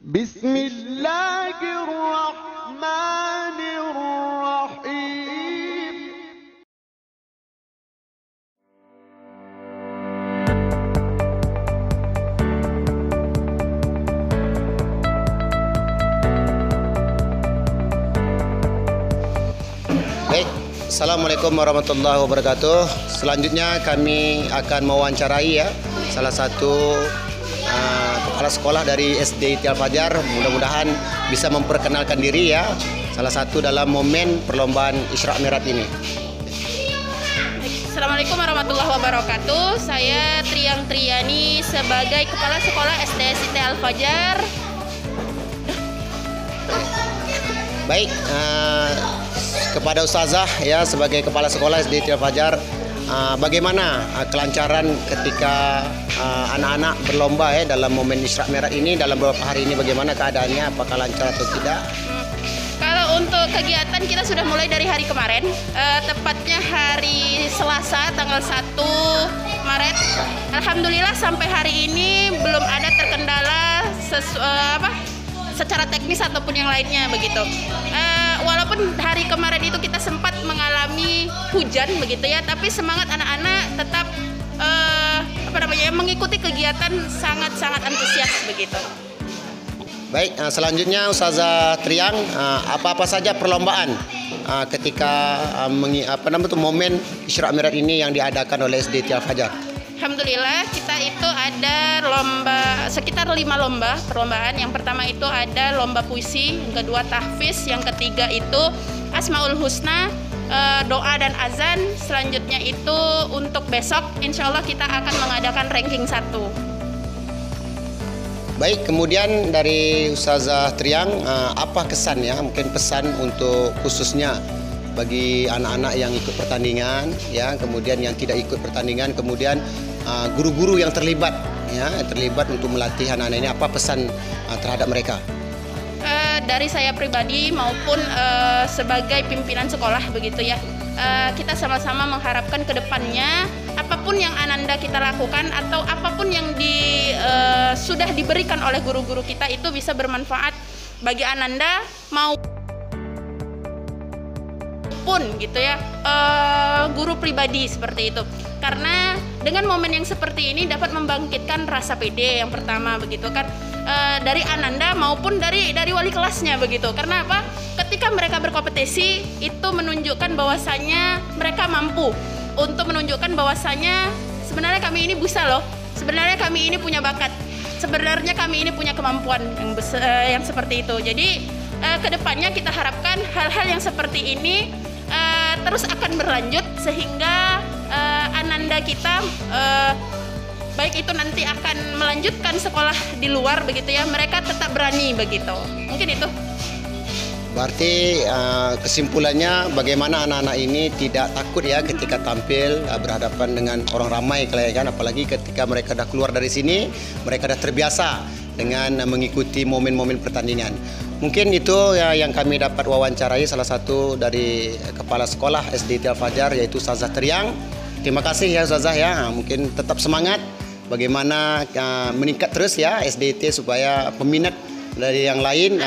Bismillahirrahmanirrahim. Baik, Assalamualaikum warahmatullahi wabarakatuh. Selanjutnya kami akan mewawancarai salah satu kepala sekolah dari SD Al Fajar. Mudah-mudahan bisa memperkenalkan diri salah satu dalam momen perlombaan Isra Mi'raj ini. Assalamualaikum warahmatullahi wabarakatuh. Saya Triang Triani sebagai kepala sekolah SD Siti Al Fajar. Baik, kepada Ustazah sebagai kepala sekolah SD Al Fajar, bagaimana kelancaran ketika anak-anak berlomba dalam momen Isra Mi'raj ini dalam beberapa hari ini, bagaimana keadaannya, apakah lancar atau tidak? Kalau untuk kegiatan kita sudah mulai dari hari kemarin, tepatnya hari Selasa tanggal 1 Maret. Alhamdulillah sampai hari ini belum ada terkendala secara teknis ataupun yang lainnya begitu. Walaupun hari kemarin itu kita sempat mengalami hujan begitu tapi semangat anak-anak tetap mengikuti kegiatan sangat-sangat antusias begitu. Baik, selanjutnya Ustazah Triang, apa-apa saja perlombaan ketika momen Isra Mi'raj ini yang diadakan oleh SD Al Fajar? Alhamdulillah kita itu ada lomba sekitar 5 lomba perlombaan. Yang pertama itu ada lomba puisi, yang kedua tahfiz, yang ketiga itu Asmaul Husna, doa dan azan. Selanjutnya itu untuk besok insya Allah kita akan mengadakan ranking 1. Baik, kemudian dari Ustazah Triang, apa kesan mungkin pesan untuk khususnya bagi anak-anak yang ikut pertandingan kemudian yang tidak ikut pertandingan, kemudian guru-guru yang terlibat untuk melatih anak-anak ini, apa pesan terhadap mereka? Dari saya pribadi maupun sebagai pimpinan sekolah begitu kita sama-sama mengharapkan ke depannya apapun yang Ananda kita lakukan atau apapun yang sudah diberikan oleh guru-guru kita itu bisa bermanfaat bagi Ananda maupun guru pribadi seperti itu. Karena dengan momen yang seperti ini dapat membangkitkan rasa pede yang pertama begitu dari Ananda maupun dari wali kelasnya begitu. Karena apa? Ketika mereka berkompetisi itu menunjukkan bahwasanya mereka mampu untuk menunjukkan bahwasanya sebenarnya kami ini bisa loh. Sebenarnya kami ini punya bakat. Sebenarnya kami ini punya kemampuan yang seperti itu. Jadi kedepannya kita harapkan hal-hal yang seperti ini terus akan berlanjut sehingga Ananda kita baik itu nanti akan melanjutkan sekolah di luar begitu mereka tetap berani begitu. Mungkin itu. Berarti kesimpulannya bagaimana anak-anak ini tidak takut ketika tampil berhadapan dengan orang ramai apalagi ketika mereka dah keluar dari sini, mereka dah terbiasa dengan mengikuti momen-momen pertandingan. Mungkin itu yang kami dapat wawancarai salah satu dari kepala sekolah SD Al Fajar, yaitu Ustazah Triang. Terima kasih Ustazah mungkin tetap semangat bagaimana meningkat terus SDT supaya peminat dari yang lain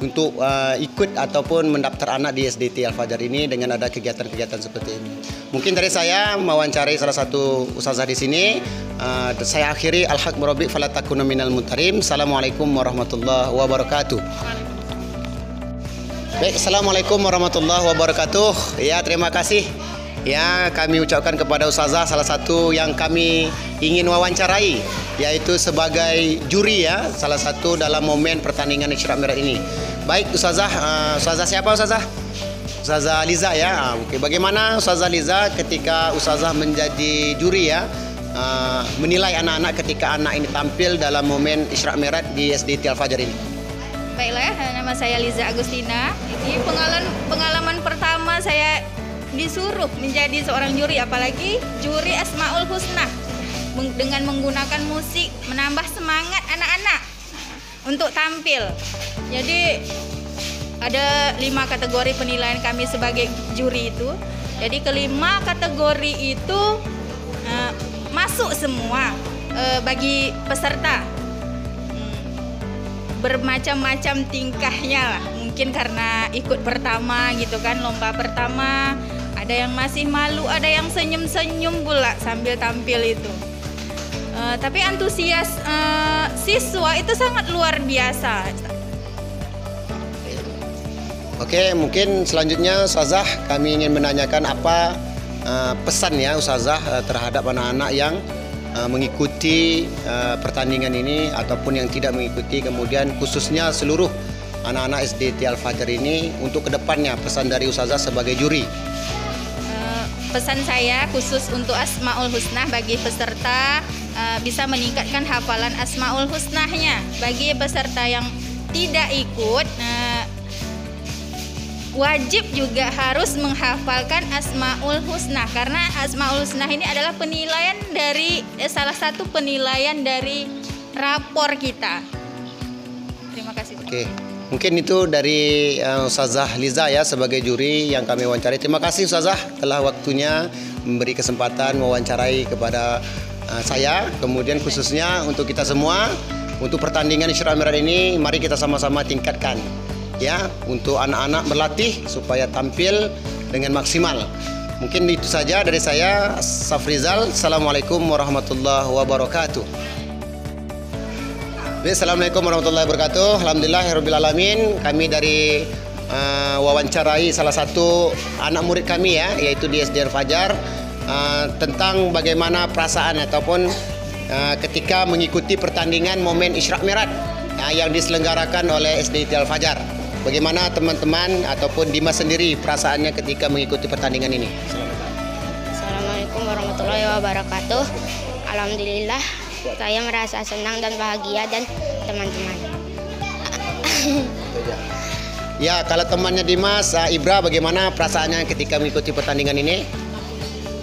untuk ikut ataupun mendaftar anak di SDT Al Fajar ini dengan ada kegiatan-kegiatan seperti ini. Mungkin dari saya mewawancarai salah satu ustazah di sini. Saya akhiri al-haq murabi fala takunu minal mutarim. Assalamualaikum warahmatullahi wabarakatuh. Baik, Assalamualaikum warahmatullahi wabarakatuh. Terima kasih kami ucapkan kepada ustazah salah satu yang kami ingin wawancarai, yaitu sebagai juri salah satu dalam momen pertandingan Isra Mi'raj ini. Baik ustazah, ustazah siapa ustazah? Ustazah Liza Oke, bagaimana ustazah Liza ketika ustazah menjadi juri menilai anak-anak ketika anak ini tampil dalam momen Isra Mi'raj di SD Al Fajar ini? Baiklah, nama saya Liza Agustina. Ini pengalaman pertama saya disuruh menjadi seorang juri, apalagi juri Asmaul Husna, dengan menggunakan musik menambah semangat anak-anak untuk tampil. Jadi ada 5 kategori penilaian kami sebagai juri itu. Jadi kelima kategori itu masuk semua bagi peserta. bermacam-macam tingkahnya lah. Mungkin karena ikut pertama gitu kan, lomba pertama. Ada yang masih malu, ada yang senyum-senyum pula sambil tampil itu. Tapi antusias siswa itu sangat luar biasa. Oke, mungkin selanjutnya Ustazah kami ingin menanyakan apa pesan ya Ustazah terhadap anak-anak yang mengikuti pertandingan ini ataupun yang tidak mengikuti, kemudian khususnya seluruh anak-anak SDT Al-Fajar ini untuk kedepannya, pesan dari Ustazah sebagai juri. Pesan saya khusus untuk Asmaul Husnah bagi peserta, bisa meningkatkan hafalan Asmaul Husnahnya. Bagi peserta yang tidak ikut, wajib juga harus menghafalkan Asmaul Husnah, karena Asmaul Husnah ini adalah penilaian dari salah satu penilaian dari rapor kita. Terima kasih. Oke. Mungkin itu dari Ustazah Liza ya sebagai juri yang kami wawancarai. Terima kasih Ustazah telah waktunya memberi kesempatan mewawancarai kepada saya, kemudian khususnya untuk kita semua untuk pertandingan Isyra Mi'raj ini, mari kita sama-sama tingkatkan ya untuk anak-anak berlatih supaya tampil dengan maksimal. Mungkin itu saja dari saya, Safrizal. Assalamualaikum warahmatullahi wabarakatuh. Assalamualaikum warahmatullahi wabarakatuh. Alhamdulillahirabbil alamin. Kami dari wawancarai salah satu anak murid kami ya, yaitu di SD Al-Fajar, tentang bagaimana perasaan ataupun ketika mengikuti pertandingan momen Isyra Mi'raj yang diselenggarakan oleh SDT Al-Fajar. Bagaimana teman-teman ataupun Dimas sendiri perasaannya ketika mengikuti pertandingan ini? Assalamualaikum warahmatullahi wabarakatuh. Alhamdulillah, saya merasa senang dan bahagia dan teman-teman. Ya, kalau temannya Dimas, Ibra, bagaimana perasaannya ketika mengikuti pertandingan ini?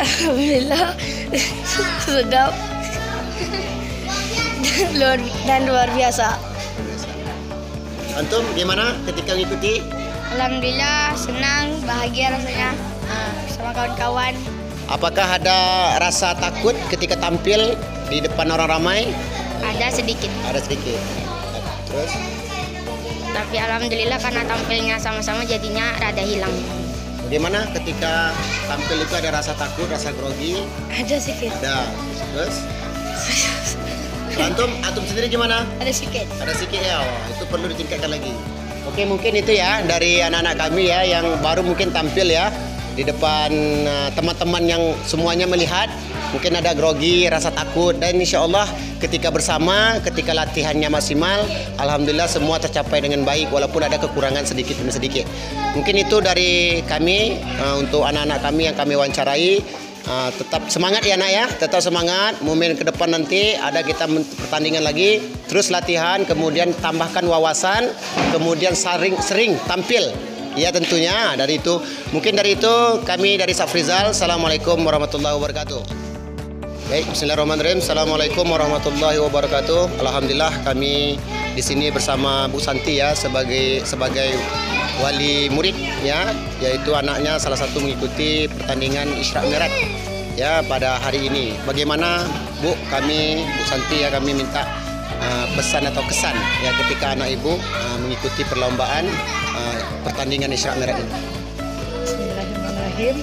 Alhamdulillah, sedap dan luar biasa. Antum gimana ketika mengikuti? Alhamdulillah, senang, bahagia rasanya sama kawan-kawan. Apakah ada rasa takut ketika tampil di depan orang ramai? Ada sedikit. Ada sedikit. Terus? Tapi alhamdulillah karena tampilnya sama-sama jadinya rada hilang. Bagaimana ketika tampil itu ada rasa takut, rasa grogi? Ada sedikit. Ada. Terus? Antum sendiri gimana? Ada sedikit. Ada sedikit ya. Itu perlu ditingkatkan lagi. Oke, mungkin itu ya dari anak-anak kami ya yang baru mungkin tampil ya di depan teman-teman yang semuanya melihat. Mungkin ada grogi, rasa takut, dan insya Allah ketika bersama, ketika latihannya maksimal, alhamdulillah semua tercapai dengan baik walaupun ada kekurangan sedikit demi sedikit. Mungkin itu dari kami untuk anak-anak kami yang kami wawancarai. Tetap semangat ya nak ya, tetap semangat. Momen ke depan nanti ada kita pertandingan lagi, terus latihan, kemudian tambahkan wawasan, kemudian sering tampil. Ya tentunya dari itu. Mungkin dari itu kami dari Safrizal. Assalamualaikum warahmatullahi wabarakatuh. Baik, bismillahirrahmanirrahim. Assalamualaikum warahmatullahi wabarakatuh. Alhamdulillah kami di sini bersama Bu Santi ya sebagai wali murid ya, yaitu anaknya salah satu mengikuti pertandingan Isyra Mi'raj ya pada hari ini. Bagaimana Bu Santi ya, kami minta pesan atau kesan ya ketika anak Ibu mengikuti perlombaan pertandingan Isyra Mi'raj ini. Bismillahirrahmanirrahim.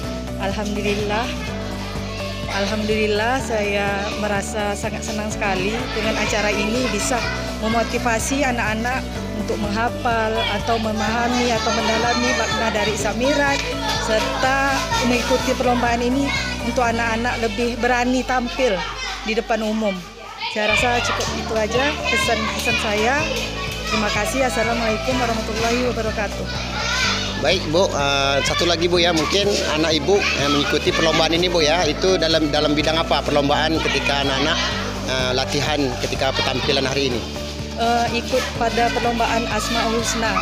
Alhamdulillah saya merasa sangat senang sekali dengan acara ini bisa memotivasi anak-anak untuk menghafal atau memahami atau mendalami makna dari Isyra Mi'raj, serta mengikuti perlombaan ini untuk anak-anak lebih berani tampil di depan umum. Saya rasa cukup itu aja pesan saya. Terima kasih. Assalamualaikum warahmatullahi wabarakatuh. Baik Bu, satu lagi Bu ya, mungkin anak Ibu mengikuti perlombaan ini Bu ya, itu dalam bidang apa perlombaan ketika anak-anak latihan ketika penampilan hari ini? Ikut pada perlombaan Asmaul Husna,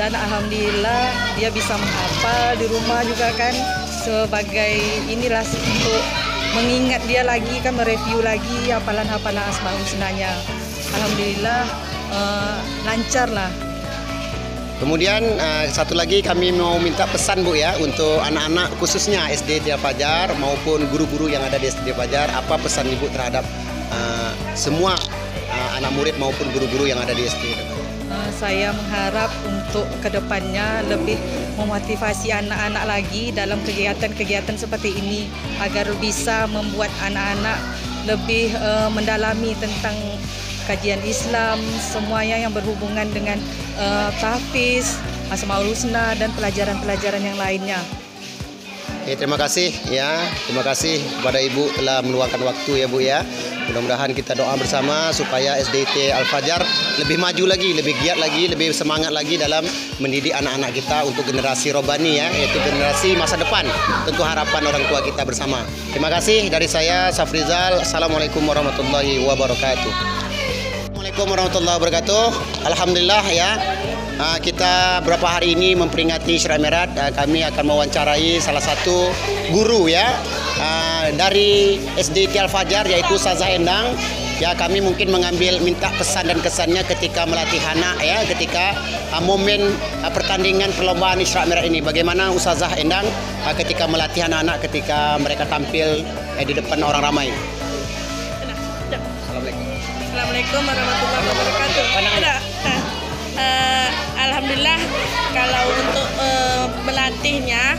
dan alhamdulillah dia bisa menghafal di rumah juga kan, sebagai inilah untuk mengingat dia lagi kan, mereview lagi hafalan-hafalan Asmaul Husnanya. Alhamdulillah lancar lah. Kemudian satu lagi kami mau minta pesan Bu ya untuk anak-anak khususnya SDT Al-Fajar maupun guru-guru yang ada di SDT Al-Fajar. Apa pesan Ibu terhadap semua anak murid maupun guru-guru yang ada di SD? Saya mengharap untuk kedepannya lebih memotivasi anak-anak lagi dalam kegiatan-kegiatan seperti ini agar bisa membuat anak-anak lebih mendalami tentang kajian Islam, semuanya yang berhubungan dengan tahfiz, Asmaul Husna dan pelajaran-pelajaran yang lainnya. Terima kasih ya, terima kasih kepada Ibu telah meluangkan waktu ya Bu ya. Mudah-mudahan kita doa bersama supaya SDT Al-Fajar lebih maju lagi, lebih giat lagi, lebih semangat lagi dalam mendidik anak-anak kita untuk generasi Robani ya, yaitu generasi masa depan. Tentu harapan orang tua kita bersama. Terima kasih dari saya Safrizal. Assalamualaikum warahmatullahi wabarakatuh. Assalamualaikum warahmatullahi wabarakatuh. Alhamdulillah ya. Kita beberapa hari ini memperingati Isra Mi'raj. Kami akan mewawancarai salah satu guru ya dari SDT Al-Fajar, yaitu Ustazah Endang. Ya, kami mungkin minta pesan dan kesannya ketika melatih anak ya, ketika momen pertandingan perlombaan Isra Mi'raj ini. Bagaimana Ustazah Endang ketika melatih anak-anak ketika mereka tampil di depan orang ramai? Assalamualaikum warahmatullahi wabarakatuh. Alhamdulillah, kalau untuk melatihnya,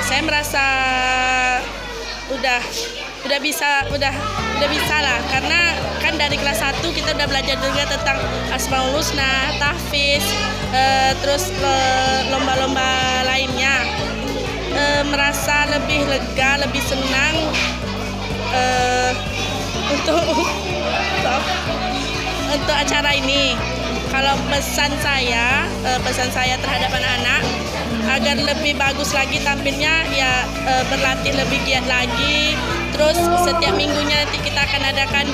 saya merasa udah bisa lah, karena kan dari kelas 1 kita udah belajar juga tentang Asmaul Husna, tahfiz, terus lomba-lomba lainnya. Merasa lebih lega, lebih senang untuk acara ini. Kalau pesan saya terhadap anak-anak agar lebih bagus lagi tampilnya, ya berlatih lebih giat lagi. Terus setiap minggunya nanti kita akan adakan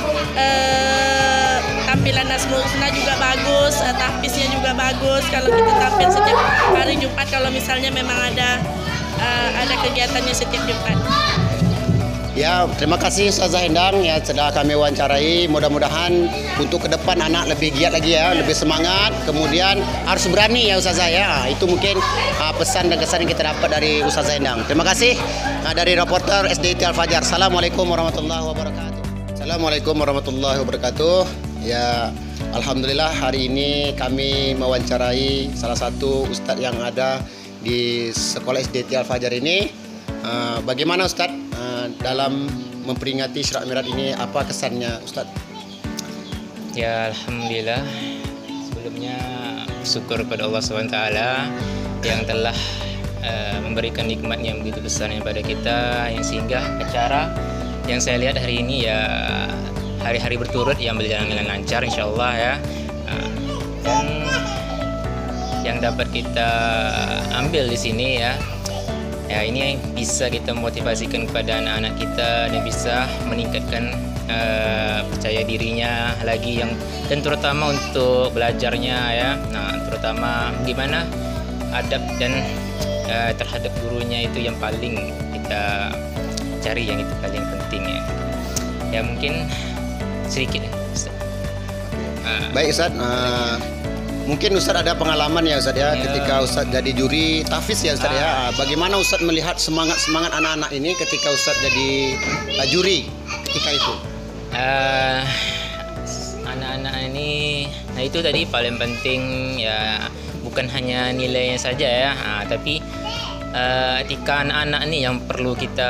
tampilan Asmaul Husna juga bagus, tahfiznya juga bagus. Kalau kita tampil setiap hari Jumat, kalau misalnya memang ada kegiatannya setiap Jumat. Ya, terima kasih Ustazah Endang ya, sudah kami wawancarai. Mudah-mudahan untuk ke depan anak lebih giat lagi ya, lebih semangat. Kemudian harus berani ya Ustazah ya. Itu mungkin pesan dan kesan yang kita dapat dari Ustazah Endang. Terima kasih dari reporter SDT Al-Fajar. Assalamualaikum warahmatullahi wabarakatuh. Assalamualaikum warahmatullahi wabarakatuh. Ya, alhamdulillah hari ini kami mewawancarai salah satu ustadz yang ada di sekolah SDT Al-Fajar ini. Bagaimana Ustadz dalam memperingati Isra Mi'raj ini, apa kesannya Ustadz? Ya, alhamdulillah, sebelumnya syukur kepada Allah SWT yang telah memberikan nikmatnya yang begitu besarnya pada kita, yang sehingga acara yang saya lihat hari ini ya hari-hari berturut yang berjalan dengan lancar insyaallah ya. Dan yang dapat kita ambil di sini ya, ini bisa kita motivasikan kepada anak-anak kita dan bisa meningkatkan percaya dirinya lagi, dan terutama untuk belajarnya ya. Nah, terutama gimana adab dan terhadap gurunya itu yang paling kita cari, yang itu paling penting ya. Ya mungkin sedikit ya Ustaz. Baik Ustaz, mungkin Ustaz ada pengalaman ya Ustaz ya, ketika Ustaz jadi juri tahfiz ya Ustaz ya. Bagaimana Ustaz melihat semangat anak-anak ini ketika Ustaz jadi juri ketika itu? Anak-anak ini, nah itu tadi paling penting ya, bukan hanya nilainya saja ya, tapi etika anak-anak ini yang perlu kita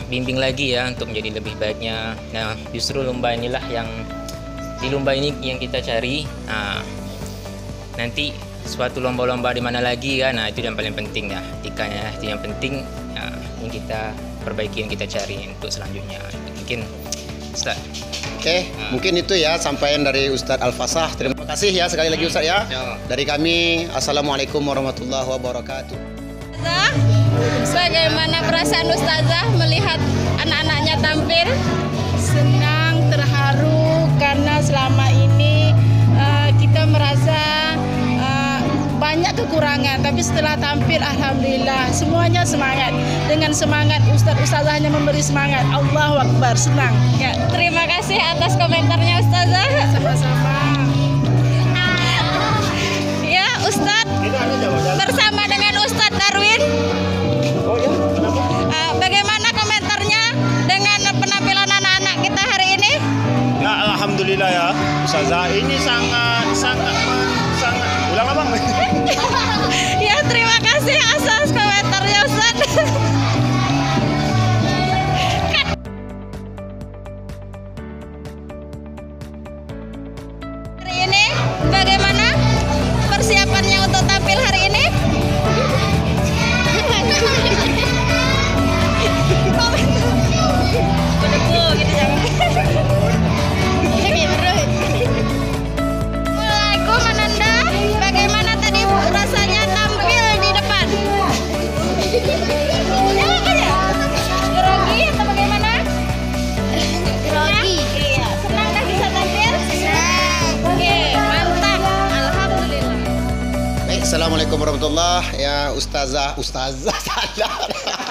bimbing lagi ya untuk menjadi lebih baiknya. Nah, justru lomba inilah di lomba ini yang kita cari. Nanti suatu lomba-lomba di mana lagi kan, nah itu yang paling penting ya, etikanya itu yang penting yang kita perbaiki, yang kita cari untuk selanjutnya. Mungkin Ustaz. Oke, mungkin itu ya sampaian dari Ustadz Al-Fasah. Terima kasih ya sekali lagi Ustadz ya. Dari kami, Assalamualaikum warahmatullahi wabarakatuh. Bagaimana perasaan Ustazah melihat anak-anaknya tampil? Senang, terharu, karena selama ini kita merasa banyak kekurangan, tapi setelah tampil alhamdulillah semuanya semangat. Dengan semangat Ustazahnya memberi semangat. Allahu Akbar, senang. Ya, terima kasih atas komentarnya Ustazah. Sama-sama. Ya, Ustadz, bersama dengan Ustadz Darwin. Bagaimana komentarnya dengan penampilan anak-anak kita hari ini? Ya, alhamdulillah ya Ustazah. sangat. Ulang abang. Ya, terima kasih atas komentarnya Ustaz. Hari ini bagaimana persiapannya untuk tampil hari ini? Assalamualaikum Ananda, bagaimana tadi rasanya tampil di depan? Jawab aja. Grogi atau bagaimana? Grogi. Iya. Senang dah bisa tampil? Senang. Oke, mantap. Alhamdulillah. Baik, assalamualaikum warahmatullahi ya Ustazah salah.